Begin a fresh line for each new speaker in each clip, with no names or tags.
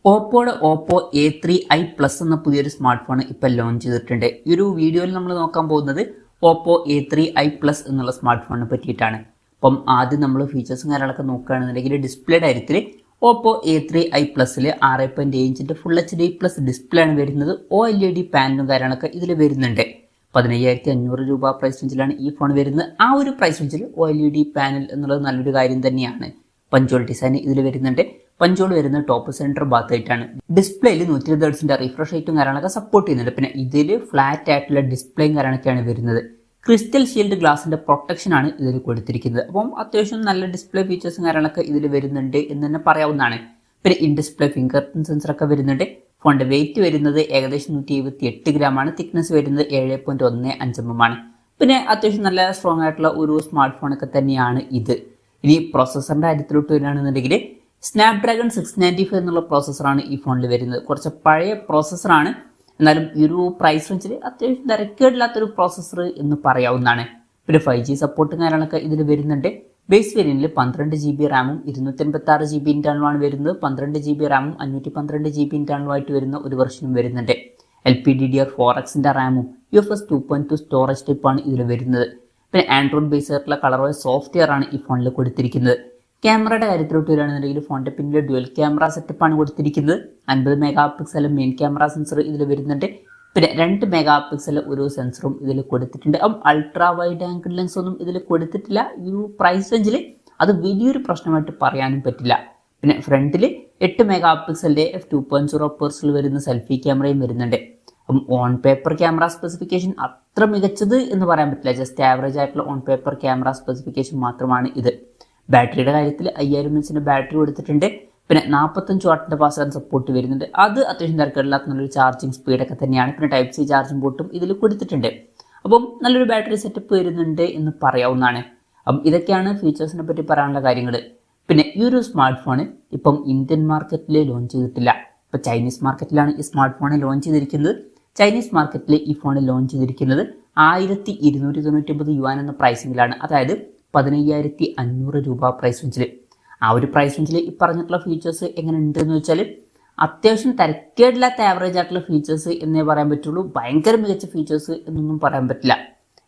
ഓപ്പോയുടെ Oppo A3i Plus എന്ന പുതിയൊരു smart phone ഇപ്പോൾ ലോഞ്ച് ചെയ്തിട്ടുണ്ട്. ഈ ഒരു വീഡിയോയിൽ നമ്മൾ നോക്കാൻ പോകുന്നത് ഓപ്പോ A3i Plus എന്നുള്ള സ്മാർട്ട് ഫോണിനെ പറ്റിയിട്ടാണ്. അപ്പം ആദ്യം നമ്മൾ ഫീച്ചേഴ്സും കാര്യങ്ങളൊക്കെ നോക്കുകയാണെന്നുണ്ടെങ്കിൽ ഡിസ്പ്ലേ കാര്യത്തിൽ ഓപ്പോ A3i Plusൽ 6.7 ഇഞ്ചിൻ്റെ ഫുൾ HD പ്ലസ് ഡിസ്പ്ലേ ആണ് വരുന്നത്. OLED പാനലും കാര്യങ്ങളൊക്കെ ഇതിൽ വരുന്നുണ്ട്. 15,500 രൂപ പ്രൈസ് റേഞ്ചിലാണ് ഈ ഫോൺ വരുന്നത്. ആ ഒരു പ്രൈസ് റേഞ്ചിൽ OLED പാനൽ എന്നുള്ളത് നല്ലൊരു കാര്യം തന്നെയാണ്. പഞ്ചോൾ ഡിസൈൻ ഇതിൽ വരുന്നുണ്ട്. പഞ്ചോൾ വരുന്ന ടോപ്പ് സെൻറ്റർ ഭാഗത്തായിട്ടാണ്. ഡിസ്പ്ലേയിൽ 120 ഹെർട്സിന്റെ റിഫ്രഷ് റേറ്റും കാര്യങ്ങളൊക്കെ സപ്പോർട്ട് ചെയ്യുന്നുണ്ട്. പിന്നെ ഇതിൽ ഫ്ലാറ്റ് ആയിട്ടുള്ള ഡിസ്പ്ലേയും കാര്യങ്ങളൊക്കെയാണ് വരുന്നത്. ക്രിസ്റ്റൽ ഷീൽഡ് ഗ്ലാസിന്റെ പ്രൊട്ടക്ഷൻ ആണ് ഇതിൽ കൊടുത്തിരിക്കുന്നത്. അപ്പം അത്യാവശ്യം നല്ല ഡിസ്പ്ലേ ഫീച്ചേഴ്സും കാര്യങ്ങളൊക്കെ ഇതിൽ വരുന്നുണ്ട് എന്ന് തന്നെ പറയാവുന്നതാണ്. പിന്നെ in display finger print sensor ഒക്കെ വരുന്നുണ്ട്. ഫോണിന്റെ വെയിറ്റ് വരുന്നത് ഏകദേശം 178 ഗ്രാം ആണ്. തിക്നെസ് വരുന്നത് 7.15 mm ആണ്. പിന്നെ അത്യാവശ്യം നല്ല സ്ട്രോങ് ആയിട്ടുള്ള ഒരു സ്മാർട്ട് ഫോണൊക്കെ തന്നെയാണ് ഇത്. ഇനി പ്രോസസ്സറിന്റെ കാര്യത്തിലോട്ട് വരികയാണെന്നുണ്ടെങ്കിൽ സ്നാപ്ഡ്രാഗൺ 695 എന്നുള്ള പ്രോസസ്സറാണ് ഈ ഫോണിൽ വരുന്നത്. കുറച്ച് പഴയ പ്രോസസ്സറാണ്, എന്നാലും ഈ ഒരു പ്രൈസ് റേഞ്ചിൽ അത്യാവശ്യം തിരക്കേടില്ലാത്തൊരു പ്രോസസ്സർ എന്ന് പറയാവുന്നതാണ്. പിന്നെ 5G സപ്പോർട്ടും കാര്യങ്ങളൊക്കെ ഇതിൽ വരുന്നുണ്ട്. ബേസ് വേരിയന്റിൽ 12 GB റാമും 256 GB ഇന്റേണലുമാണ് വരുന്നത്. 12 GB റാമും 512 GB ഇന്റേണലുമായിട്ട് വരുന്ന ഒരു വെർഷനും വരുന്നുണ്ട്. LPDDR4Xന്റെ റാമും UFS 2.2 സ്റ്റോറേജ് ടൈപ്പാണ് ഇതിൽ വരുന്നത്. പിന്നെ ആൻഡ്രോയിഡ് ബേസ് ആയിട്ടുള്ള കളർവൈസ് സോഫ്റ്റ്വെയർ ആണ് ഈ ഫോണിൽ കൊടുത്തിരിക്കുന്നത്. ക്യാമറയുടെ കാര്യത്തിലോട്ട് വരികയാണെന്നുണ്ടെങ്കിൽ ഫോണിന്റെ പിന്നിൽ ഡ്യുവൽ ക്യാമറ സെറ്റപ്പാണ് കൊടുത്തിരിക്കുന്നത്. 50 mega pixel main camera sensor ഇതിൽ വരുന്നുണ്ട്. പിന്നെ 2 മെഗാ പിക്സൽ ഒരു സെൻസറും ഇതിൽ കൊടുത്തിട്ടുണ്ട്. അൾട്രാ വൈഡ് ആംഗിൾ ലെൻസ് ഒന്നും ഇതിൽ കൊടുത്തിട്ടില്ല. ഈ ഒരു പ്രൈസ് റേഞ്ചിൽ അത് വലിയൊരു പ്രശ്നമായിട്ട് പറയാനും പറ്റില്ല. പിന്നെ ഫ്രണ്ടിൽ 8 മെഗാ പിക്സലിന്റെ f2.0 പേഴ്സിൽ വരുന്ന സെൽഫി ക്യാമറയും വരുന്നുണ്ട്. ഓൺ പേപ്പർ ക്യാമറ സ്പെസിഫിക്കേഷൻ അത്ര മികച്ചത് എന്ന് പറയാൻ പറ്റില്ല. ജസ്റ്റ് ആവറേജ് ആയിട്ടുള്ള ഓൺ പേപ്പർ ക്യാമറ സ്പെസിഫിക്കേഷൻ മാത്രമാണ് ഇത്. ബാറ്ററിയുടെ കാര്യത്തിൽ 5000 mAh ബാറ്ററി കൊടുത്തിട്ടുണ്ട്. പിന്നെ 45 വാട്ടിന്റെ ഫാസ്റ്റ് ചാർജ് സപ്പോർട്ട് വരുന്നുണ്ട്. അത് അത്യാവശ്യം തിരക്കേടില്ലാത്ത നല്ലൊരു ചാർജിങ് സ്പീഡൊക്കെ തന്നെയാണ്. പിന്നെ ടൈപ്പ് സി ചാർജിംഗ് പോർട്ടും ഇതിൽ കൊടുത്തിട്ടുണ്ട്. അപ്പം നല്ലൊരു ബാറ്ററി സെറ്റപ്പ് വരുന്നുണ്ട് എന്ന് പറയാവുന്നതാണ്. അപ്പം ഇതൊക്കെയാണ് ഫീച്ചേഴ്സിനെ പറ്റി പറയാനുള്ള കാര്യങ്ങൾ. പിന്നെ ഈ ഒരു സ്മാർട്ട് ഫോൺ ഇപ്പം ഇന്ത്യൻ മാർക്കറ്റിൽ ലോഞ്ച് ചെയ്തിട്ടില്ല. ഇപ്പം ചൈനീസ് മാർക്കറ്റിലാണ് ഈ സ്മാർട്ട് ഫോൺ ലോഞ്ച് ചെയ്തിരിക്കുന്നത്. ചൈനീസ് മാർക്കറ്റിൽ ഈ ഫോൺ ലോഞ്ച് ചെയ്തിരിക്കുന്നത് 1299 യുവാൻ എന്ന പ്രൈസിങ്ങിലാണ്. അതായത് 15,500 രൂപ പ്രൈസ് റേഞ്ചിൽ. ആ ഒരു പ്രൈസ് റേഞ്ചിൽ ഈ പറഞ്ഞിട്ടുള്ള ഫീച്ചേഴ്സ് എങ്ങനെ ഉണ്ടെന്ന് വെച്ചാൽ അത്യാവശ്യം തിരക്കേടില്ലാത്ത ആവറേജ് ആയിട്ടുള്ള ഫീച്ചേഴ്സ് എന്നേ പറയാൻ പറ്റുള്ളൂ. ഭയങ്കര മികച്ച ഫീച്ചേഴ്സ് എന്നൊന്നും പറയാൻ പറ്റില്ല.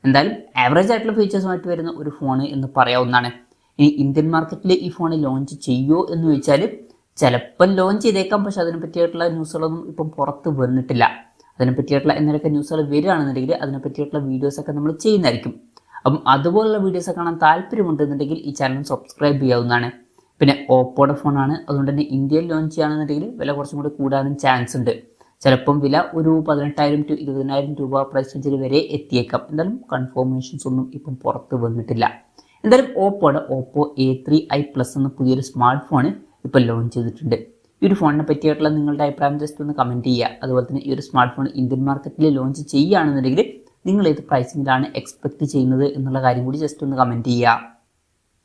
എന്തായാലും ആവറേജ് ആയിട്ടുള്ള ഫീച്ചേഴ്സുമായിട്ട് വരുന്ന ഒരു ഫോൺ എന്ന് പറയാവുന്നതാണ്. ഇനി ഇന്ത്യൻ മാർക്കറ്റിൽ ഈ ഫോൺ ലോഞ്ച് ചെയ്യുമോ എന്ന് ചോദിച്ചാൽ ചിലപ്പോൾ ലോഞ്ച് ചെയ്തേക്കാം. പക്ഷെ അതിനെ പറ്റിയിട്ടുള്ള ന്യൂസുകളൊന്നും ഇപ്പം പുറത്ത് വന്നിട്ടില്ല. അതിനെ പറ്റിയിട്ടുള്ള എന്തെങ്കിലുമൊക്കെ ന്യൂസുകൾ വരികയാണെന്നുണ്ടെങ്കിൽ അതിനെ പറ്റിയിട്ടുള്ള വീഡിയോസൊക്കെ നമ്മൾ ചെയ്യുന്നതായിരിക്കും. അപ്പം അതുപോലുള്ള വീഡിയോസ് കാണാൻ താല്പര്യമുണ്ടെന്നുണ്ടെങ്കിൽ ഈ ചാനൽ സബ്സ്ക്രൈബ് ചെയ്യാവുന്നതാണ്. പിന്നെ ഓപ്പോയുടെ ഫോണാണ്, അതുകൊണ്ട് തന്നെ ഇന്ത്യയിൽ ലോഞ്ച് ചെയ്യുകയാണെന്നുണ്ടെങ്കിൽ വില കുറച്ചും കൂടി കൂടാനും ചാൻസ് ഉണ്ട്. ചിലപ്പം വില ഒരു 18,000 to 20,000 രൂപ പ്രൈസ് റേഞ്ചിൽ വരെ എത്തിയേക്കാം. എന്തായാലും കൺഫർമേഷൻസ് ഒന്നും ഇപ്പം പുറത്ത് വന്നിട്ടില്ല. എന്തായാലും ഓപ്പോയുടെ ഓപ്പോ A3i Plus എന്ന പുതിയൊരു സ്മാർട്ട് ഫോൺ ഇപ്പോൾ ലോഞ്ച് ചെയ്തിട്ടുണ്ട്. ഈ ഒരു ഫോണിനെ പറ്റിയിട്ടുള്ള നിങ്ങളുടെ അഭിപ്രായം ജസ്റ്റ് ഒന്ന് കമൻറ്റ് ചെയ്യുക. അതുപോലെ തന്നെ ഈ ഒരു സ്മാർട്ട് ഫോൺ ഇന്ത്യൻ മാർക്കറ്റിൽ ലോഞ്ച് ചെയ്യുകയാണെന്നുണ്ടെങ്കിൽ നിങ്ങൾ ഏത് പ്രൈസിങ്ങിലാണ് എക്സ്പെക്ട് ചെയ്യുന്നത് എന്നുള്ള കാര്യം കൂടി ജസ്റ്റ് ഒന്ന് കമൻറ്റ് ചെയ്യുക.